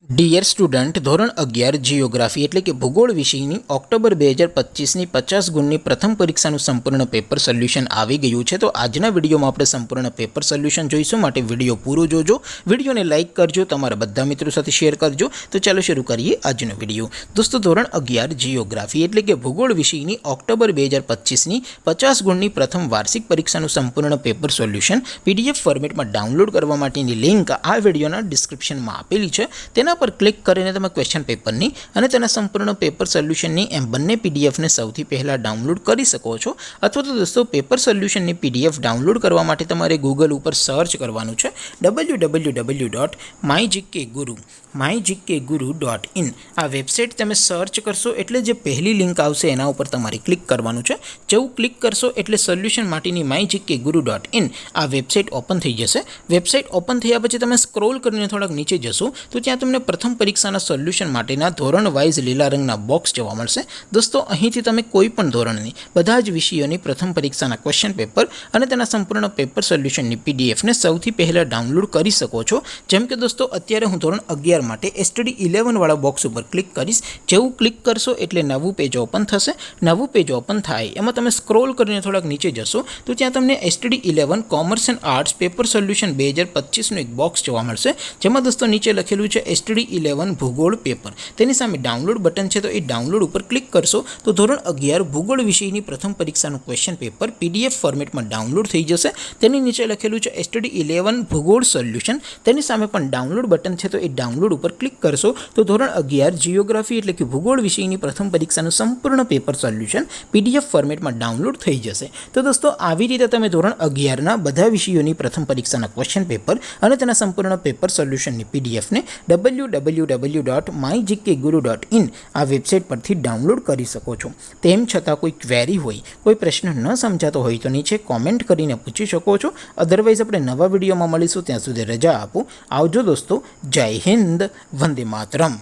Dear student, ધોરણ 11 geography એટલે કે ભૂગોળ વિષયની ઓક્ટોબર 2025ની 50 ગુણની પ્રથમ પરીક્ષાનું સંપૂર્ણ પેપર સોલ્યુશન આવી ગયું છે। તો આજના વિડીયોમાં આપણે સંપૂર્ણ પેપર સોલ્યુશન જોઈશું, માટે વિડીયો પૂરો જોજો, વિડીયોને લાઇક કરજો, તમારા બધા મિત્રો સાથે શેર કરજો। તો ચાલો શરૂ કરીએ આજનો વિડીયો। દોસ્તો, ધોરણ 11 જિયોગ્રાફી એટલે કે ભૂગોળ વિષયની ઓક્ટોબર 2025ની 50 ગુણની પ્રથમ વાર્ષિક પરીક્ષાનું સંપૂર્ણ પેપર સોલ્યુશન PDF ફોર્મેટમાં ડાઉનલોડ કરવા માટેની લિંક આ વિડીયોના ડિસ્ક્રિપ્શનમાં આપેલી છે। તેના પર ક્લિક કરીને તમે ક્વેશ્ચન પેપરની અને તેના સંપૂર્ણ પેપર સોલ્યુશનની એમ બંને પીડીએફને સૌથી પહેલાં ડાઉનલોડ કરી શકો છો। અથવા તો દોસ્તો, પેપર સોલ્યુશનની PDF ડાઉનલોડ કરવા માટે તમારે ગૂગલ ઉપર સર્ચ કરવાનું છે www.mygkguru.in। આ વેબસાઇટ તમે સર્ચ કરશો એટલે જે પહેલી લિંક આવશે એના ઉપર તમારે ક્લિક કરવાનું છે। જેવું ક્લિક કરશો એટલે સોલ્યુશન માટેની mygkguru.in આ વેબસાઇટ ઓપન થઈ જશે। વેબસાઇટ ઓપન થયા પછી તમે સ્ક્રોલ કરીને થોડાક નીચે જશો તો ત્યાં તમને પ્રથમ પરીક્ષાના સોલ્યુશન માટેના ધોરણ વાઇઝ લીલા રંગના બોક્સ જોવા મળશે। દોસ્તો, અહીંથી તમે કોઈ પણ ધોરણની બધા જ વિષયોની પ્રથમ પરીક્ષાના ક્વેશ્ચન પેપર અને તેના સંપૂર્ણ પેપર સોલ્યુશનની પીડીએફને સૌથી પહેલાં ડાઉનલોડ કરી શકો છો। જેમ કે દોસ્તો, અત્યારે હું ધોરણ 11 માટે STD11 વાળા બોક્સ ઉપર ક્લિક કરીશ। જેવું ક્લિક કરશો એટલે નવું પેજ ઓપન થશે। નવું પેજ ઓપન થાય એમાં તમે સ્ક્રોલ કરીને થોડાક નીચે જશો તો ત્યાં તમને STD11 commerce and arts paper solution 2025નું એક બોક્સ જોવા મળશે। જેમાં દોસ્તો નીચે લખેલું છે STD11 ભૂગોળ પેપર, તેની સામે ડાઉનલોડ બટન છે, તો એ ડાઉનલોડ ઉપર ક્લિક કરશો તો ધોરણ 11 ભૂગોળ વિષયની પ્રથમ પરીક્ષાનું ક્વેશ્ચન પેપર PDF ફોર્મેટમાં ડાઉનલોડ થઈ જશે। તેની નીચે લખેલું છે STD11 ભૂગોળ સોલ્યુશન, તેની સામે પણ ડાઉનલોડ બટન છે, તો એ ડાઉનલોડ ઉપર ક્લિક કરશો તો ધોરણ 11 જિયોગ્રાફી એટલે કે ભૂગોળ વિષયની પ્રથમ પરીક્ષાનું સંપૂર્ણ પેપર સોલ્યુશન PDF ફોર્મેટમાં ડાઉનલોડ થઈ જશે। તો દોસ્તો, આવી રીતે તમે ધોરણ 11ના બધા વિષયોની પ્રથમ પરીક્ષાના ક્વેશ્ચન પેપર અને તેના સંપૂર્ણ પેપર સોલ્યુશનની પીડીએફને www.mygkguru.in આ વેબસાઇટ પરથી ડાઉનલોડ કરી શકો છો। તેમ છતાં કોઈ ક્વેરી હોય, કોઈ પ્રશ્ન ન સમજાતો હોય તો નીચે કોમેન્ટ કરીને પૂછી શકો છો। અધરવાઇઝ આપણે નવા વિડીયોમાં મળીશું, ત્યાં સુધી રજા આપો। આવજો દોસ્તો, જય હિન્દ, વંદે માતરમ।